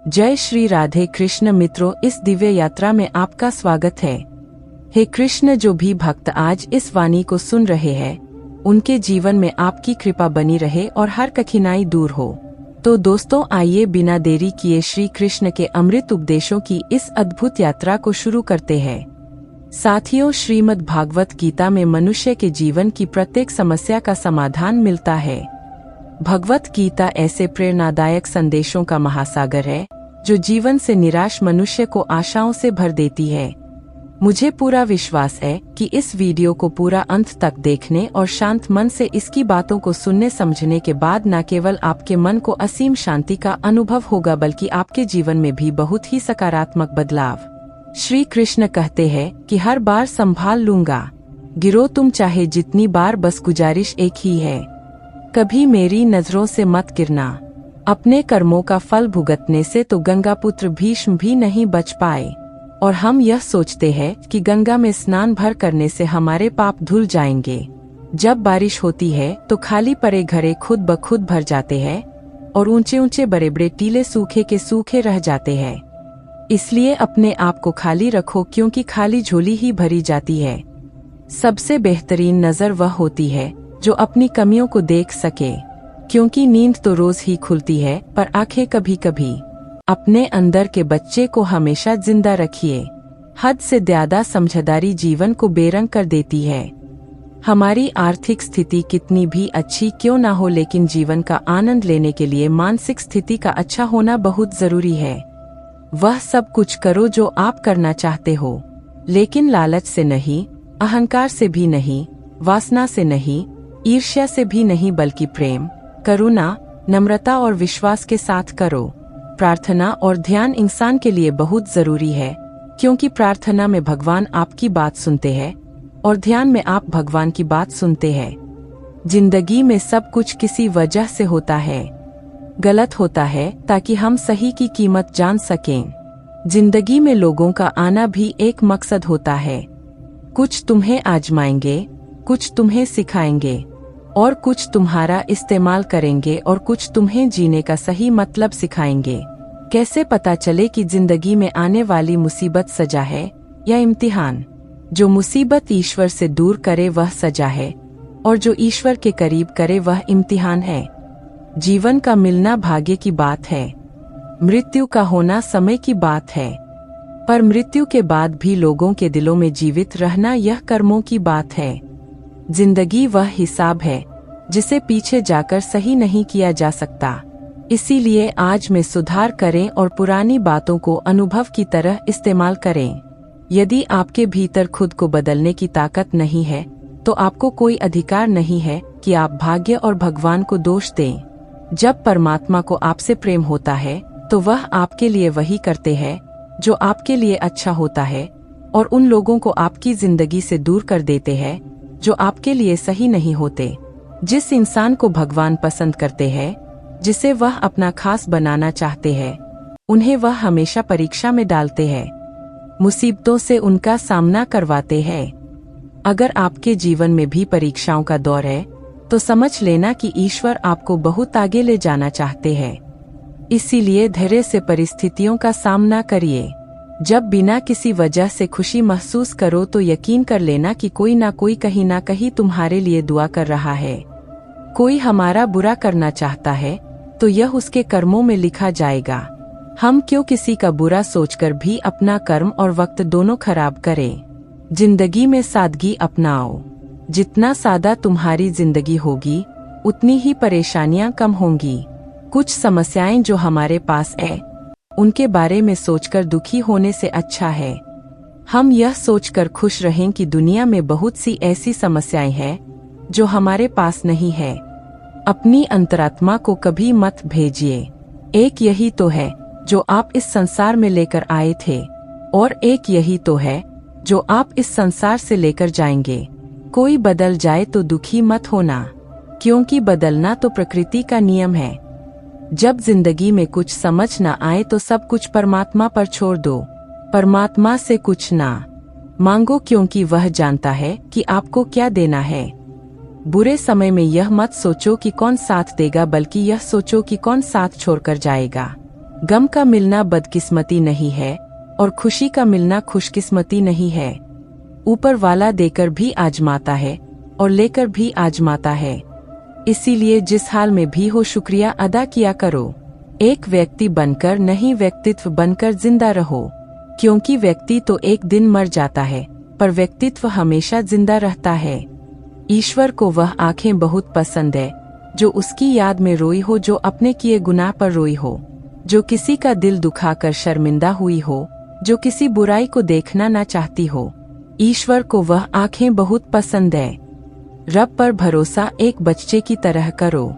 जय श्री राधे कृष्ण मित्रों, इस दिव्य यात्रा में आपका स्वागत है। हे कृष्ण, जो भी भक्त आज इस वाणी को सुन रहे हैं, उनके जीवन में आपकी कृपा बनी रहे और हर कठिनाई दूर हो। तो दोस्तों, आइए बिना देरी किए श्री कृष्ण के अमृत उपदेशों की इस अद्भुत यात्रा को शुरू करते हैं। साथियों, श्रीमद् भागवत गीता में मनुष्य के जीवन की प्रत्येक समस्या का समाधान मिलता है। भगवत गीता ऐसे प्रेरणादायक संदेशों का महासागर है जो जीवन से निराश मनुष्य को आशाओं से भर देती है। मुझे पूरा विश्वास है कि इस वीडियो को पूरा अंत तक देखने और शांत मन से इसकी बातों को सुनने समझने के बाद न केवल आपके मन को असीम शांति का अनुभव होगा, बल्कि आपके जीवन में भी बहुत ही सकारात्मक बदलाव। श्री कृष्ण कहते हैं कि हर बार संभाल लूंगा, गिरो तुम चाहे जितनी बार, बस गुजारिश एक ही है, कभी मेरी नजरों से मत गिरना। अपने कर्मों का फल भुगतने से तो गंगा पुत्र भीष्म भी नहीं बच पाए, और हम यह सोचते हैं कि गंगा में स्नान भर करने से हमारे पाप धुल जाएंगे। जब बारिश होती है तो खाली पड़े घड़े खुद ब खुद भर जाते हैं और ऊंचे ऊंचे बड़े बड़े टीले सूखे के सूखे रह जाते हैं। इसलिए अपने आप को खाली रखो, क्योंकि खाली झोली ही भरी जाती है। सबसे बेहतरीन नजर वह होती है जो अपनी कमियों को देख सके, क्योंकि नींद तो रोज ही खुलती है पर आंखें कभी कभी। अपने अंदर के बच्चे को हमेशा जिंदा रखिए। हद से ज्यादा समझदारी जीवन को बेरंग कर देती है। हमारी आर्थिक स्थिति कितनी भी अच्छी क्यों ना हो, लेकिन जीवन का आनंद लेने के लिए मानसिक स्थिति का अच्छा होना बहुत जरूरी है। वह सब कुछ करो जो आप करना चाहते हो, लेकिन लालच से नहीं, अहंकार से भी नहीं, वासना से नहीं, ईर्ष्या से भी नहीं, बल्कि प्रेम, करुणा, नम्रता और विश्वास के साथ करो। प्रार्थना और ध्यान इंसान के लिए बहुत जरूरी है, क्योंकि प्रार्थना में भगवान आपकी बात सुनते हैं और ध्यान में आप भगवान की बात सुनते हैं। जिंदगी में सब कुछ किसी वजह से होता है, गलत होता है ताकि हम सही की कीमत जान सकें। जिंदगी में लोगों का आना भी एक मकसद होता है। कुछ तुम्हें आजमाएंगे, कुछ तुम्हें सिखाएंगे, और कुछ तुम्हारा इस्तेमाल करेंगे, और कुछ तुम्हें जीने का सही मतलब सिखाएंगे। कैसे पता चले कि जिंदगी में आने वाली मुसीबत सजा है या इम्तिहान? जो मुसीबत ईश्वर से दूर करे वह सजा है, और जो ईश्वर के करीब करे वह इम्तिहान है। जीवन का मिलना भाग्य की बात है, मृत्यु का होना समय की बात है, पर मृत्यु के बाद भी लोगों के दिलों में जीवित रहना यह कर्मों की बात है। जिंदगी वह हिसाब है जिसे पीछे जाकर सही नहीं किया जा सकता। इसीलिए आज में सुधार करें और पुरानी बातों को अनुभव की तरह इस्तेमाल करें। यदि आपके भीतर खुद को बदलने की ताकत नहीं है, तो आपको कोई अधिकार नहीं है कि आप भाग्य और भगवान को दोष दें। जब परमात्मा को आपसे प्रेम होता है तो वह आपके लिए वही करते हैं जो आपके लिए अच्छा होता है, और उन लोगों को आपकी जिंदगी से दूर कर देते हैं जो आपके लिए सही नहीं होते। जिस इंसान को भगवान पसंद करते हैं, जिसे वह अपना खास बनाना चाहते हैं, उन्हें वह हमेशा परीक्षा में डालते हैं, मुसीबतों से उनका सामना करवाते हैं। अगर आपके जीवन में भी परीक्षाओं का दौर है, तो समझ लेना कि ईश्वर आपको बहुत आगे ले जाना चाहते हैं। इसीलिए धैर्य से परिस्थितियों का सामना करिए। जब बिना किसी वजह से खुशी महसूस करो तो यकीन कर लेना कि कोई ना कोई कहीं ना कहीं तुम्हारे लिए दुआ कर रहा है। कोई हमारा बुरा करना चाहता है तो यह उसके कर्मों में लिखा जाएगा। हम क्यों किसी का बुरा सोचकर भी अपना कर्म और वक्त दोनों खराब करें। जिंदगी में सादगी अपनाओ। जितना सादा तुम्हारी जिंदगी होगी, उतनी ही परेशानियां कम होंगी। कुछ समस्याएं जो हमारे पास है, उनके बारे में सोचकर दुखी होने से अच्छा है हम यह सोचकर खुश रहें कि दुनिया में बहुत सी ऐसी समस्याएं हैं जो हमारे पास नहीं है। अपनी अंतरात्मा को कभी मत भेजिए। एक यही तो है जो आप इस संसार में लेकर आए थे, और एक यही तो है जो आप इस संसार से लेकर जाएंगे। कोई बदल जाए तो दुखी मत होना, क्योंकि बदलना तो प्रकृति का नियम है। जब जिंदगी में कुछ समझ न आए तो सब कुछ परमात्मा पर छोड़ दो। परमात्मा से कुछ ना मांगो, क्योंकि वह जानता है कि आपको क्या देना है। बुरे समय में यह मत सोचो कि कौन साथ देगा, बल्कि यह सोचो कि कौन साथ छोड़कर जाएगा। गम का मिलना बदकिस्मती नहीं है और खुशी का मिलना खुशकिस्मती नहीं है। ऊपर वाला देकर भी आजमाता है और लेकर भी आजमाता है। इसीलिए जिस हाल में भी हो शुक्रिया अदा किया करो। एक व्यक्ति बनकर नहीं व्यक्तित्व बनकर जिंदा रहो, क्योंकि व्यक्ति तो एक दिन मर जाता है पर व्यक्तित्व हमेशा जिंदा रहता है। ईश्वर को वह आंखें बहुत पसंद है जो उसकी याद में रोई हो, जो अपने किए गुनाह पर रोई हो, जो किसी का दिल दुखाकर शर्मिंदा हुई हो, जो किसी बुराई को देखना ना चाहती हो। ईश्वर को वह आंखें बहुत पसंद है। रब पर भरोसा एक बच्चे की तरह करो।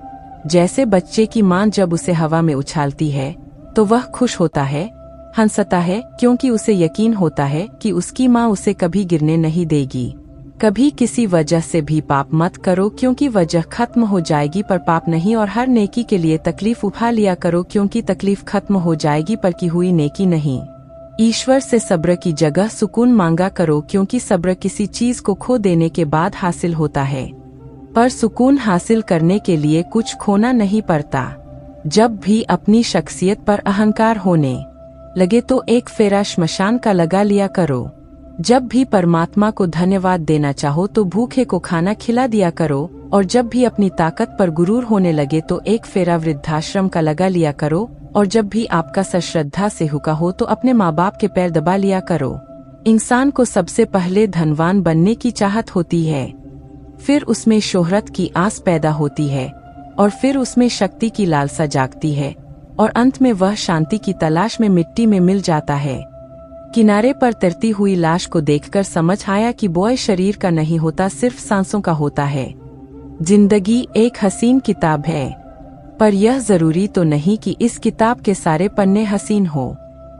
जैसे बच्चे की मां जब उसे हवा में उछालती है तो वह खुश होता है, हंसता है, क्योंकि उसे यकीन होता है कि उसकी मां उसे कभी गिरने नहीं देगी। कभी किसी वजह से भी पाप मत करो, क्योंकि वजह खत्म हो जाएगी पर पाप नहीं। और हर नेकी के लिए तकलीफ उठा लिया करो, क्योंकि तकलीफ खत्म हो जाएगी पर की हुई नेकी नहीं। ईश्वर से सब्र की जगह सुकून मांगा करो, क्योंकि सब्र किसी चीज को खो देने के बाद हासिल होता है, पर सुकून हासिल करने के लिए कुछ खोना नहीं पड़ता। जब भी अपनी शख्सियत पर अहंकार होने लगे तो एक फेरा श्मशान का लगा लिया करो। जब भी परमात्मा को धन्यवाद देना चाहो तो भूखे को खाना खिला दिया करो, और जब भी अपनी ताकत पर गुरूर होने लगे तो एक फेरा वृद्धाश्रम का लगा लिया करो, और जब भी आपका सश्रद्धा से हुक्का हो तो अपने माँ बाप के पैर दबा लिया करो। इंसान को सबसे पहले धनवान बनने की चाहत होती है, फिर उसमें शोहरत की आस पैदा होती है, और फिर उसमें शक्ति की लालसा जागती है, और अंत में वह शांति की तलाश में मिट्टी में मिल जाता है। किनारे पर तैरती हुई लाश को देखकर समझ आया कि बॉय शरीर का नहीं होता, सिर्फ सांसों का होता है। जिंदगी एक हसीन किताब है, पर यह जरूरी तो नहीं कि इस किताब के सारे पन्ने हसीन हो,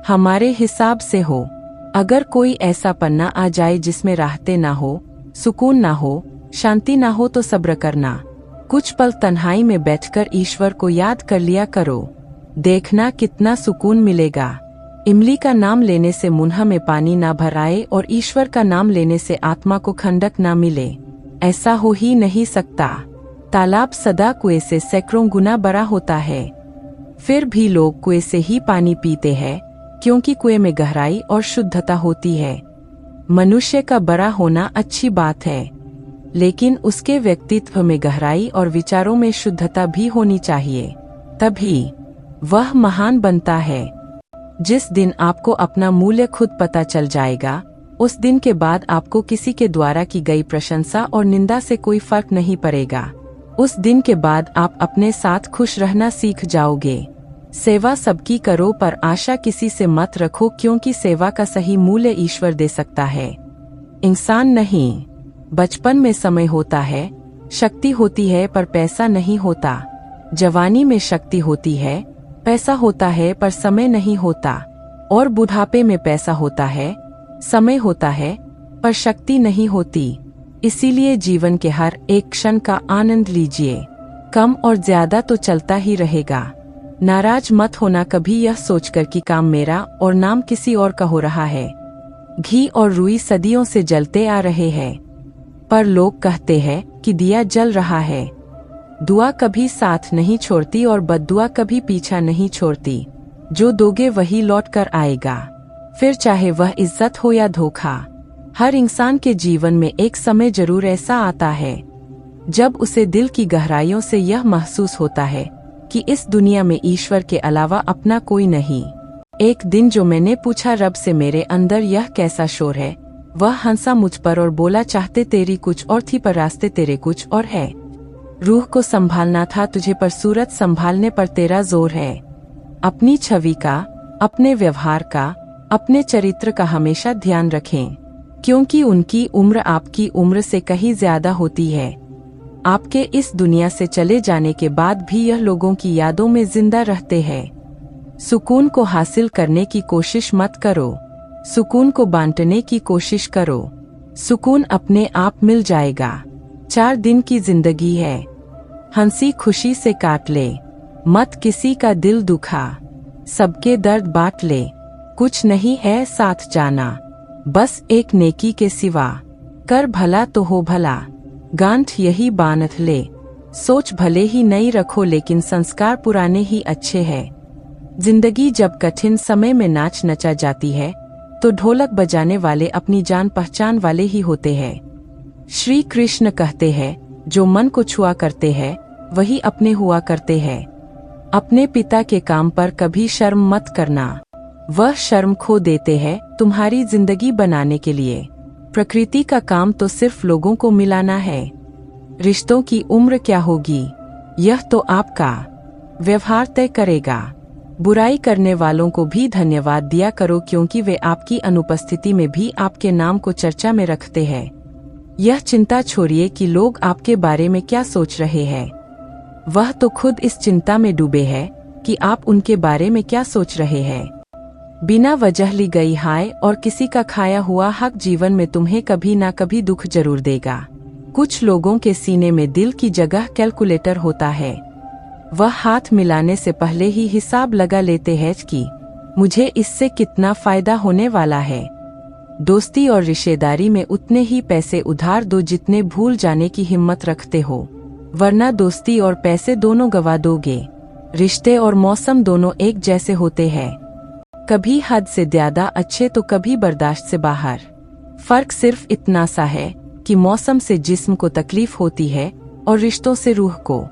हमारे हिसाब से हो। अगर कोई ऐसा पन्ना आ जाए जिसमें राहतें ना हो, सुकून ना हो, शांति ना हो तो सब्र करना। कुछ पल तन्हाई में बैठकर ईश्वर को याद कर लिया करो, देखना कितना सुकून मिलेगा। इमली का नाम लेने से मुंह में पानी ना भर आए और ईश्वर का नाम लेने से आत्मा को खंडक ना मिले, ऐसा हो ही नहीं सकता। तालाब सदा कुएं से सैकड़ों गुना बड़ा होता है, फिर भी लोग कुएं से ही पानी पीते हैं, क्योंकि कुएं में गहराई और शुद्धता होती है। मनुष्य का बड़ा होना अच्छी बात है, लेकिन उसके व्यक्तित्व में गहराई और विचारों में शुद्धता भी होनी चाहिए, तभी वह महान बनता है। जिस दिन आपको अपना मूल्य खुद पता चल जाएगा, उस दिन के बाद आपको किसी के द्वारा की गई प्रशंसा और निंदा से कोई फर्क नहीं पड़ेगा। उस दिन के बाद आप अपने साथ खुश रहना सीख जाओगे। सेवा सबकी करो पर आशा किसी से मत रखो, क्योंकि सेवा का सही मूल्य ईश्वर दे सकता है, इंसान नहीं। बचपन में समय होता है, शक्ति होती है पर पैसा नहीं होता। जवानी में शक्ति होती है, पैसा होता है पर समय नहीं होता। और बुढ़ापे में पैसा होता है, समय होता है, पर शक्ति नहीं होती। इसीलिए जीवन के हर एक क्षण का आनंद लीजिए। कम और ज्यादा तो चलता ही रहेगा। नाराज मत होना कभी यह सोचकर कि काम मेरा और नाम किसी और का हो रहा है। घी और रुई सदियों से जलते आ रहे हैं, पर लोग कहते हैं कि दिया जल रहा है। दुआ कभी साथ नहीं छोड़ती और बद्दुआ कभी पीछा नहीं छोड़ती। जो दोगे वही लौट कर आएगा, फिर चाहे वह इज्जत हो या धोखा। हर इंसान के जीवन में एक समय जरूर ऐसा आता है जब उसे दिल की गहराइयों से यह महसूस होता है कि इस दुनिया में ईश्वर के अलावा अपना कोई नहीं। एक दिन जो मैंने पूछा रब से मेरे अंदर यह कैसा शोर है, वह हंसा मुझ पर और बोला चाहते तेरी कुछ और थी पर रास्ते तेरे कुछ और है। रूह को संभालना था तुझे पर सूरत संभालने पर तेरा जोर है। अपनी छवि का, अपने व्यवहार का, अपने चरित्र का हमेशा ध्यान रखें, क्योंकि उनकी उम्र आपकी उम्र से कहीं ज्यादा होती है। आपके इस दुनिया से चले जाने के बाद भी यह लोगों की यादों में जिंदा रहते हैं। सुकून को हासिल करने की कोशिश मत करो, सुकून को बांटने की कोशिश करो। सुकून अपने आप मिल जाएगा। 4 दिन की जिंदगी है, हंसी खुशी से काट ले, मत किसी का दिल दुखा, सबके दर्द बांट ले। कुछ नहीं है साथ जाना, बस एक नेकी के सिवा, कर भला तो हो भला, गांठ यही बांध ले। सोच भले ही नई रखो लेकिन संस्कार पुराने ही अच्छे हैं। जिंदगी जब कठिन समय में नाच नचा जाती है तो ढोलक बजाने वाले अपनी जान पहचान वाले ही होते हैं। श्री कृष्ण कहते हैं, जो मन को छुआ करते हैं वही अपने हुआ करते हैं। अपने पिता के काम पर कभी शर्म मत करना, वह शर्म खो देते हैं तुम्हारी जिंदगी बनाने के लिए। प्रकृति का काम तो सिर्फ लोगों को मिलाना है। रिश्तों की उम्र क्या होगी यह तो आपका व्यवहार तय करेगा। बुराई करने वालों को भी धन्यवाद दिया करो, क्योंकि वे आपकी अनुपस्थिति में भी आपके नाम को चर्चा में रखते हैं। यह चिंता छोड़िए कि लोग आपके बारे में क्या सोच रहे हैं, वह तो खुद इस चिंता में डूबे हैं कि आप उनके बारे में क्या सोच रहे हैं। बिना वजह ली गई हाय और किसी का खाया हुआ हक जीवन में तुम्हें कभी ना कभी दुख जरूर देगा। कुछ लोगों के सीने में दिल की जगह कैलकुलेटर होता है, वह हाथ मिलाने से पहले ही हिसाब लगा लेते हैं कि मुझे इससे कितना फायदा होने वाला है। दोस्ती और रिश्तेदारी में उतने ही पैसे उधार दो जितने भूल जाने की हिम्मत रखते हो, वरना दोस्ती और पैसे दोनों गवा दोगे। रिश्ते और मौसम दोनों एक जैसे होते हैं, कभी हद से ज्यादा अच्छे तो कभी बर्दाश्त से बाहर। फर्क सिर्फ इतना सा है कि मौसम से जिस्म को तकलीफ होती है और रिश्तों से रूह को।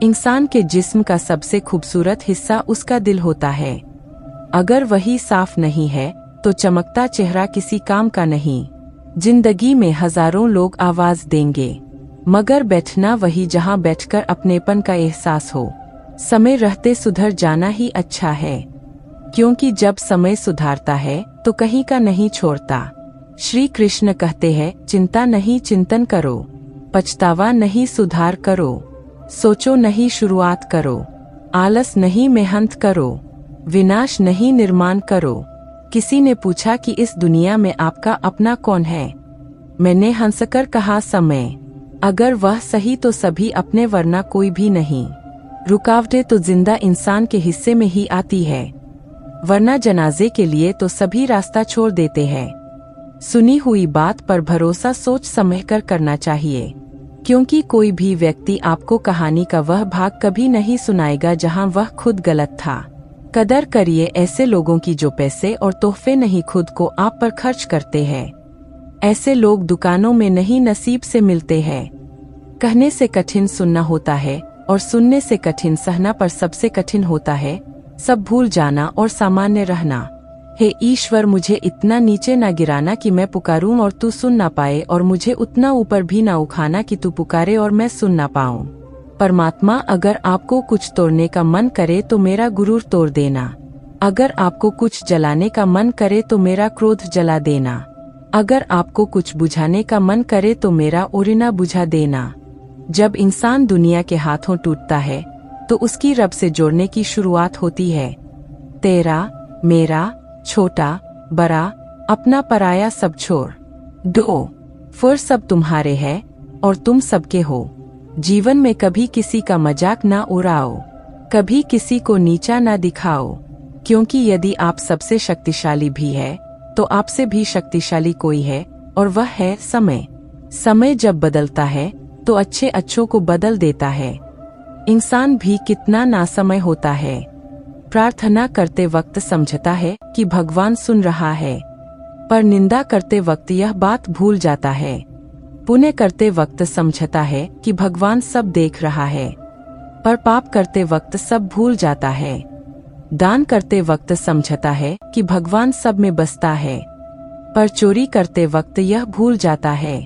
इंसान के जिस्म का सबसे खूबसूरत हिस्सा उसका दिल होता है। अगर वही साफ नहीं है तो चमकता चेहरा किसी काम का नहीं। जिंदगी में हजारों लोग आवाज देंगे, मगर बैठना वही जहां बैठकर अपनेपन का एहसास हो। समय रहते सुधर जाना ही अच्छा है, क्योंकि जब समय सुधारता है तो कहीं का नहीं छोड़ता। श्री कृष्ण कहते हैं, चिंता नहीं चिंतन करो, पछतावा नहीं सुधार करो, सोचो नहीं शुरुआत करो, आलस नहीं मेहनत करो, विनाश नहीं निर्माण करो। किसी ने पूछा कि इस दुनिया में आपका अपना कौन है? मैंने हंसकर कहा, समय। अगर वह सही तो सभी अपने, वरना कोई भी नहीं। रुकावटें तो जिंदा इंसान के हिस्से में ही आती है, वरना जनाजे के लिए तो सभी रास्ता छोड़ देते हैं। सुनी हुई बात पर भरोसा सोच समझकर करना चाहिए, क्योंकि कोई भी व्यक्ति आपको कहानी का वह भाग कभी नहीं सुनाएगा जहां वह खुद गलत था। कदर करिए ऐसे लोगों की जो पैसे और तोहफे नहीं खुद को आप पर खर्च करते हैं। ऐसे लोग दुकानों में नहीं नसीब से मिलते हैं। कहने से कठिन सुनना होता है और सुनने से कठिन सहना, पर सबसे कठिन होता है सब भूल जाना और सामान्य रहना। हे ईश्वर, मुझे इतना नीचे ना गिराना कि मैं पुकारूं और तू सुन ना पाए, और मुझे उतना ऊपर भी ना उठाना कि तू पुकारे और मैं सुन ना पाऊं। परमात्मा, अगर आपको कुछ तोड़ने का मन करे तो मेरा गुरूर तोड़ देना। अगर आपको कुछ जलाने का मन करे तो मेरा क्रोध जला देना। अगर आपको कुछ बुझाने का मन करे तो मेरा ओरिना बुझा देना। जब इंसान दुनिया के हाथों टूटता है तो उसकी रब से जोड़ने की शुरुआत होती है। तेरा, मेरा, छोटा, बड़ा, अपना, पराया सब छोड़ दो, फिर सब तुम्हारे है और तुम सबके हो। जीवन में कभी किसी का मजाक ना उड़ाओ, कभी किसी को नीचा ना दिखाओ, क्योंकि यदि आप सबसे शक्तिशाली भी है तो आपसे भी शक्तिशाली कोई है, और वह है समय। समय जब बदलता है तो अच्छे अच्छों को बदल देता है। इंसान भी कितना नासमय होता है। प्रार्थना करते वक्त समझता है कि भगवान सुन रहा है, पर निंदा करते वक्त यह बात भूल जाता है। पुण्य करते वक्त समझता है कि भगवान सब देख रहा है, पर पाप करते वक्त सब भूल जाता है। दान करते वक्त समझता है कि भगवान सब में बसता है, पर चोरी करते वक्त यह भूल जाता है।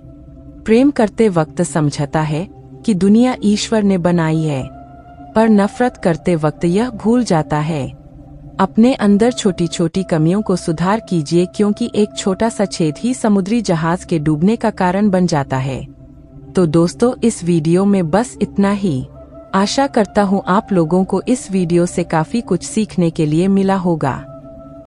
प्रेम करते वक्त समझता है कि दुनिया ईश्वर ने बनाई है, पर नफरत करते वक्त यह भूल जाता है। अपने अंदर छोटी छोटी कमियों को सुधार कीजिए, क्योंकि एक छोटा सा छेद ही समुद्री जहाज के डूबने का कारण बन जाता है। तो दोस्तों, इस वीडियो में बस इतना ही। आशा करता हूँ आप लोगों को इस वीडियो से काफी कुछ सीखने के लिए मिला होगा।